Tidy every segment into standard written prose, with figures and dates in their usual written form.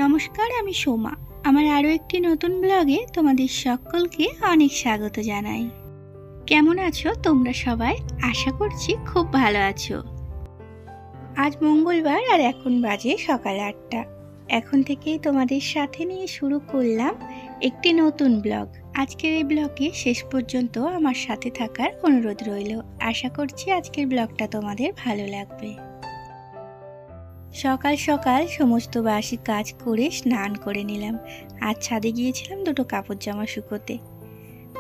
নমস্কার, আমি সোমা। আমার আরও একটি নতুন ব্লগে তোমাদের সকলকে অনেক স্বাগত জানাই। কেমন আছো তোমরা সবাই? আশা করছি খুব ভালো আছো। আজ মঙ্গলবার আর এখন বাজে সকাল 8টা। এখন থেকেই তোমাদের সাথে নিয়ে শুরু করলাম একটি নতুন ব্লগ। আজকের এই ব্লগে শেষ পর্যন্ত আমার সাথে থাকার অনুরোধ রইল। আশা করছি আজকের ব্লগটা তোমাদের ভালো লাগবে। সকাল সকাল সমস্ত বাসি কাজ করে স্নান করে নিলাম। আজ ছাদে গিয়েছিলাম দুটো কাপড় জামা শুকোতে।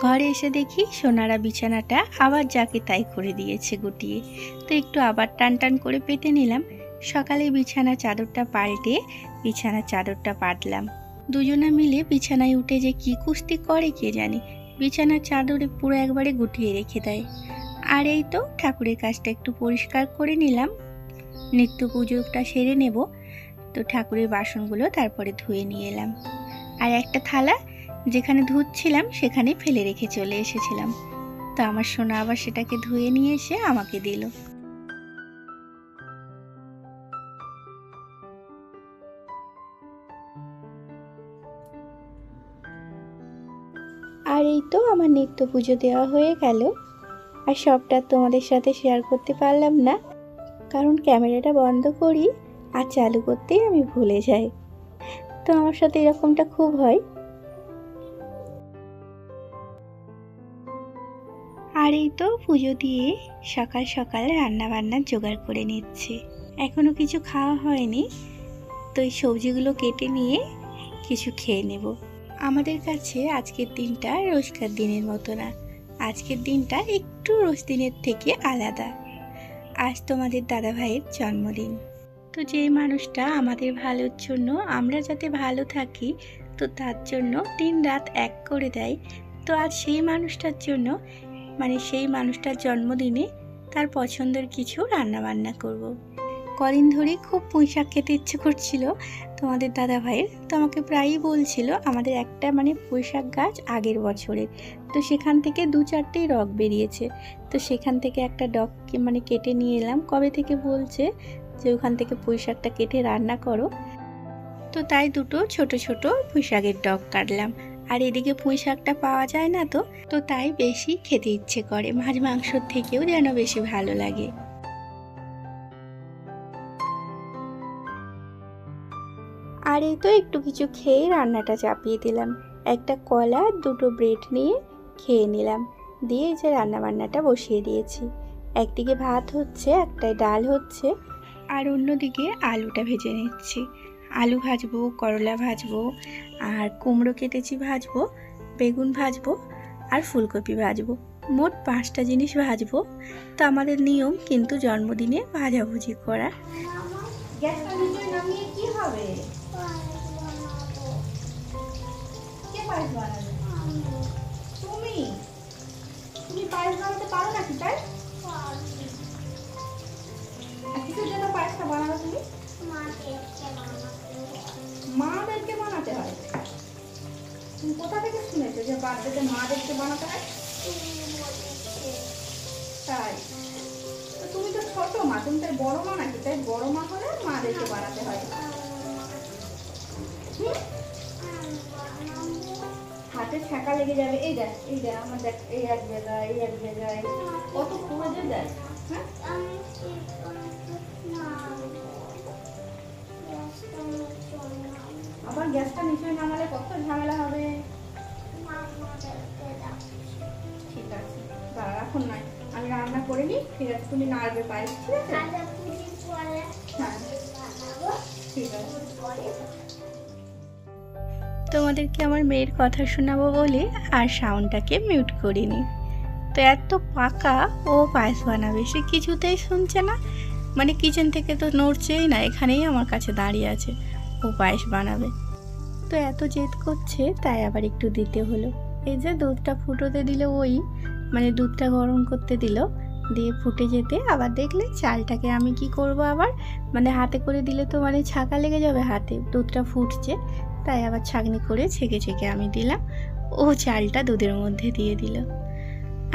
ঘরে এসে দেখি সোনারা বিছানাটা আবার যাকে তাই করে দিয়েছে গুটিয়ে। তো একটু আবার টান টান করে পেতে নিলাম। সকালে বিছানা চাদরটা পাল্টে বিছানার চাদরটা পাতলাম। দুজনে মিলে বিছানায় উঠে যে কি কুস্তি করে কে জানি। বিছানার চাদরে পুরো একবারে গুটিয়ে রেখে দেয়। আর এই তো ঠাকুরের কাজটা একটু পরিষ্কার করে নিলাম। নিত্য পুজোটা সেরে নেব। তো ঠাকুরের বাসনগুলো তারপরে ধুয়ে নিয়ে এলাম। আর একটা থালা যেখানে ধুচ্ছিলাম সেখানে ফেলে রেখে চলে এসেছিলাম। তো আমার সোনা আবার সেটাকে ধুয়ে নিয়ে এসে আমাকে দিল। আর এই তো আমার নিত্য পুজো দেওয়া হয়ে গেল। আর সবটা তোমাদের সাথে শেয়ার করতে পারলাম না, কারণ ক্যামেরাটা বন্ধ করি আর চালু করতেই আমি ভুলে যাই। তো আমার সাথে এরকমটা খুব হয়। আর এই তো পুজো দিয়ে সকাল সকাল রান্না বান্নার জোগাড় করে নিচ্ছে। এখনো কিছু খাওয়া হয়নি, তো এই সবজিগুলো কেটে নিয়ে কিছু খেয়ে নেব। আমাদের কাছে আজকের দিনটা রোজকার দিনের মতো না। আজকের দিনটা একটু রোজ দিনের থেকে আলাদা। আজ তোমাদের দাদা ভাইয়ের জন্মদিন। তো যে মানুষটা আমাদের ভালোর জন্য, আমরা যাতে ভালো থাকি, তো তার জন্য দিন রাত এক করে দেয়। তো আজ সেই মানুষটার জন্য, মানে সেই মানুষটার জন্মদিনে তার পছন্দের কিছু রান্না বান্না করব। কদিন ধরেই খুব পুঁই শাক খেতে ইচ্ছে করছিল তোমাদের দাদা ভাইয়ের। তো আমাকে প্রায়ই বলছিল, আমাদের একটা পুঁই শাক গাছ আগের বছরের, তো সেখান থেকে 2-4টেই ডগ বেরিয়েছে। তো সেখান থেকে একটা ডগ কেটে নিয়ে এলাম। কবে থেকে বলছে যে ওখান থেকে পুঁই শাকটা কেটে রান্না করো। তো তাই দুটো ছোট ছোট পুঁই শাকের ডগ কাটলাম। আর এদিকে পুঁই শাকটা পাওয়া যায় না, তো তাই বেশি খেতে ইচ্ছে করে, মাছ মাংসর থেকেও যেন বেশি ভালো লাগে। আর এই তো একটু কিছু খেয়ে রান্নাটা চাপিয়ে দিলাম। একটা কলা, দুটো ব্রেড নিয়ে খেয়ে নিলাম। দিয়ে যে রান্না বান্নাটা বসিয়ে দিয়েছি। একদিকে ভাত হচ্ছে, একটাই ডাল হচ্ছে, আর অন্যদিকে আলুটা ভেজে নিচ্ছি। আলু ভাজবো, করলা ভাজবো, আর কুমড়ো কেটেছি ভাজবো, বেগুন ভাজবো, আর ফুলকপি ভাজবো। মোট 5টা জিনিস ভাজবো। তো আমাদের নিয়ম কিন্তু জন্মদিনে ভাজাভুজি করা। গ্যাসটা নিচে নামিয়ে কি হবে? কে পায়েস বানাবে? তুমি পায়েস বানাতে পারো নাকি? তাই কিসের জন্য পায়েসটা বানাবে তুমি? মাদেরকে বানাতে হয়। তুমি কোথা থেকে শুনেছো যে বার্থডেতে মাদেরকে বানাতে হয়? তাই তুমি তো ছোট মা, তুমি তাই বড় মা নাকি? তাই বড় মা হলে মাদেরকে বানাতে হয়। হাতে ছ্যাঁকা লেগে যাবে। এই দেখ আমার দেখ, এই এক জায়গায় কত পুড়ে যায়। আবার গ্যাসটা নিচে নামালে কত ঝামেলা হবে। ঠিক আছে, দাঁড়া, এখন নয়, আমি রান্না করে নিই। ঠিক আছে, তুমি নাড়বে পায়েস। ঠিক আছে, ঠিক আছে। তোমাদেরকে আমার মেয়ের কথা শোনাবো বলে আর সাউন্ডটাকে মিউট করিনি। তো এত পাকা, ও পায়েস বানাবে সে কিছুতেই শুনছে না। কিচেন থেকে তো নড়ছেই না, এখানেই আমার কাছে দাঁড়িয়ে আছে, ও পায়েস বানাবে। তো এত জেদ করছে, তাই আবার একটু দিতে হলো। এই যে দুধটা ফুটোতে দিল, ওই দুধটা গরম করতে দিল, দিয়ে ফুটে যেতে আবার দেখলে চালটাকে আমি কি করব, আবার হাতে করে দিলে তো ছাঁকা লেগে যাবে হাতে। দুধটা ফুটছে, তাই আবার ছাঁকনি করে ছেঁকে ছেঁকে আমি দিলাম। ও চালটা দুধের মধ্যে দিয়ে দিল।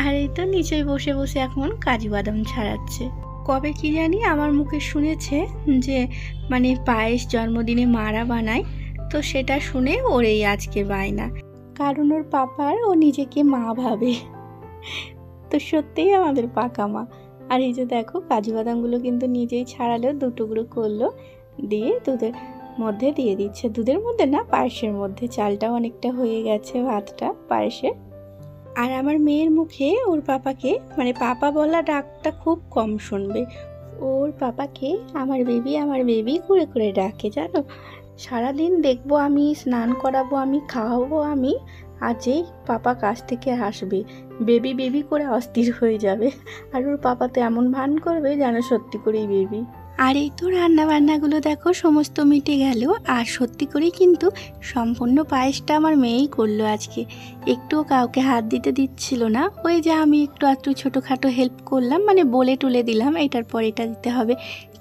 আর এই তো নিচেই বসে বসে এখন কাজু বাদাম ছাড়াচ্ছে। কবে কি জানি আমার মুখে শুনেছে যে পায়েস জন্মদিনে মারা বানায়, তো সেটা শুনে ওর এই আজকে বায়না, কারণ ওর পাপার ও নিজেকে মা ভাবে। তো সত্যিই আমাদের পাকা মা। আর এই যে দেখো কাজু বাদামগুলো কিন্তু নিজেই ছাড়ালো, 2 টুকরো করলো, দিয়ে দুধের মধ্যে দিয়ে দিচ্ছে। দুধের মধ্যে না, পায়েসের মধ্যে। চালটাও অনেকটা হয়ে গেছে, ভাতটা পায়েসে। আর আমার মেয়ের মুখে ওর পাপাকে, মানে পাপা বলা ডাকটা খুব কম শুনবে। ওর পাপাকে আমার বেবি করে করে ডাকে, জানো। সারাদিন দেখবো আমি, স্নান করাবো আমি, খাওয়াবো আমি, আর যেই পাপা কাছ থেকে আসবে বেবি করে অস্থির হয়ে যাবে। আর ওর পাপা তো এমন ভান করবে যেন সত্যি করেই বেবি। আর এই তো রান্না বান্নাগুলো দেখো সমস্ত মিটে গেল। আর সত্যি করেই কিন্তু সম্পূর্ণ পায়েসটা আমার মেয়েই করলো আজকে। একটুও কাউকে হাত দিতে দিচ্ছিল না। ওই যে আমি একটু ছোটোখাটো হেল্প করলাম, মানে বলে টুলে দিলাম এটার পর এটা দিতে হবে,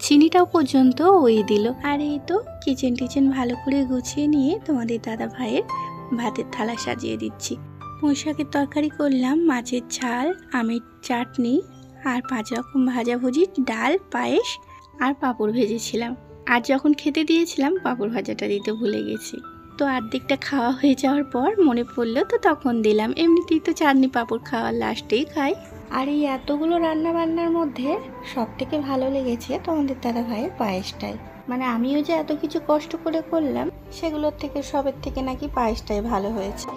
চিনিটাও পর্যন্ত ওই দিল। আর এই তো কিচেন ভালো করে গুছিয়ে নিয়ে তোমাদের দাদা ভাইয়ের ভাতের থালা সাজিয়ে দিচ্ছি। পুঁই শাকের তরকারি করলাম, মাছের ঝাল, আমের চাটনি, আর 5 রকম ভাজাভুজি, ডাল, পায়েস আর পাঁপড় ভেজেছিলাম। আর যখন খেতে দিয়েছিলাম পাঁপড় ভাজাটা দিতে ভুলে গেছি। তো অর্ধেকটা খাওয়া হয়ে যাওয়ার পর মনে পড়লো, তো তখন দিলাম। এমনিতেই তো চাটনি পাঁপড় খাওয়ার লাস্টেই খাই। আর এই এতগুলো রান্না বান্নার মধ্যে সব থেকে ভালো লেগেছে তোমাদের দাদা ভাইয়ের পায়েসটাই। মানে আমিও যে এত কিছু কষ্ট করে করলাম, সেগুলোর থেকে সবের থেকে নাকি পায়েসটাই ভালো হয়েছে।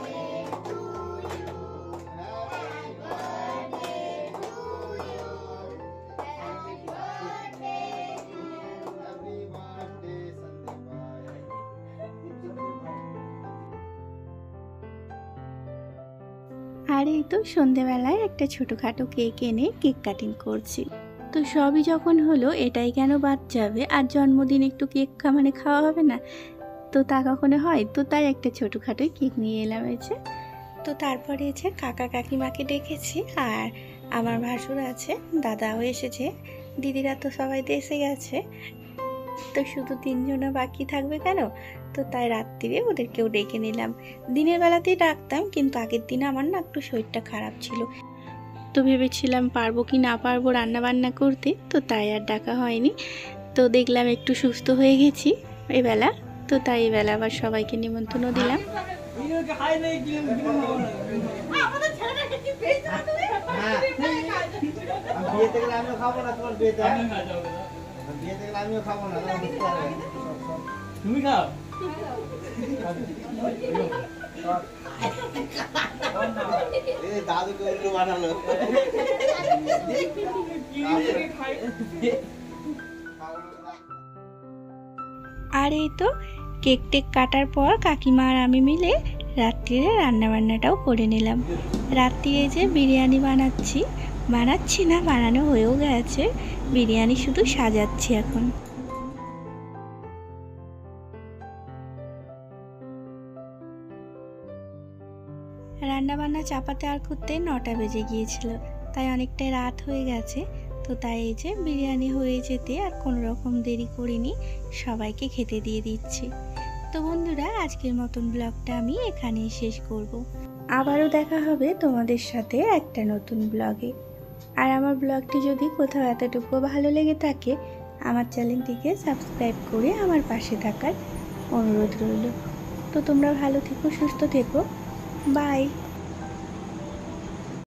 আর এই তো সন্ধেবেলায় একটা ছোটোখাটো কেক এনে কেক কাটিং করছি। তো সবই যখন হলো, এটাই কেন বাদ যাবে, আর জন্মদিন একটু কেক খাওয়া হবে না, তো তা কখনো হয়। তো তাই একটা ছোটোখাটোই কেক নিয়ে এলাম এসে। তো তারপরে এসে কাকা কাকিমাকে ডেকেছি, আর আমার ভাসুর আছে, দাদাও এসেছে, দিদিরা তো সবাই এসে গেছে। তো শুধু 3 জনা বাকি থাকবে কেন, তো তাই রাত্রিরে ওদেরকেও ডেকে নিলাম। দিনের বেলাতেই ডাকতাম, কিন্তু আগের দিন আমার না একটু শরীরটা খারাপ ছিল, তো ভেবেছিলাম পারবো কি না পারবো রান্না বান্না করতে, তো তাই আর ডাকা হয়নি। তো দেখলাম একটু সুস্থ হয়ে গেছি এবেলা, তো তাই এবেলা আবার সবাইকে নিমন্ত্রণ দিলাম। তুমি খাও দাদুকে উল্লু বানানো। আর এই তো কেক টেক কাটার পর কাকিমা আর আমি মিলে রাত্রিরে রান্নাবান্নাটাও করে নিলাম। রাত্রিরে যে বিরিয়ানি বানাচ্ছি না, বানানো হয়েও গেছে। বিরিয়ানি শুধু সাজাচ্ছি এখন। রান্নাবান্না চাপাতে আর করতে 9টা বেজে গিয়েছিল, তাই অনেকটাই রাত হয়ে গেছে। তো তাই এই যে বিরিয়ানি হয়ে যেতে আর কোনো রকম দেরি করিনি, সবাইকে খেতে দিয়ে দিচ্ছি। তো বন্ধুরা, আজকের মতন ব্লগটা আমি এখানেই শেষ করব। আবারও দেখা হবে তোমাদের সাথে একটা নতুন ব্লগে। আর আমার ব্লগটি যদি কোথাও এতটুকু ভালো লেগে থাকে, আমার চ্যানেলটিকে সাবস্ক্রাইব করে আমার পাশে থাকার অনুরোধ রইল। তো তোমরা ভালো থেকো, সুস্থ থেকো, বাই।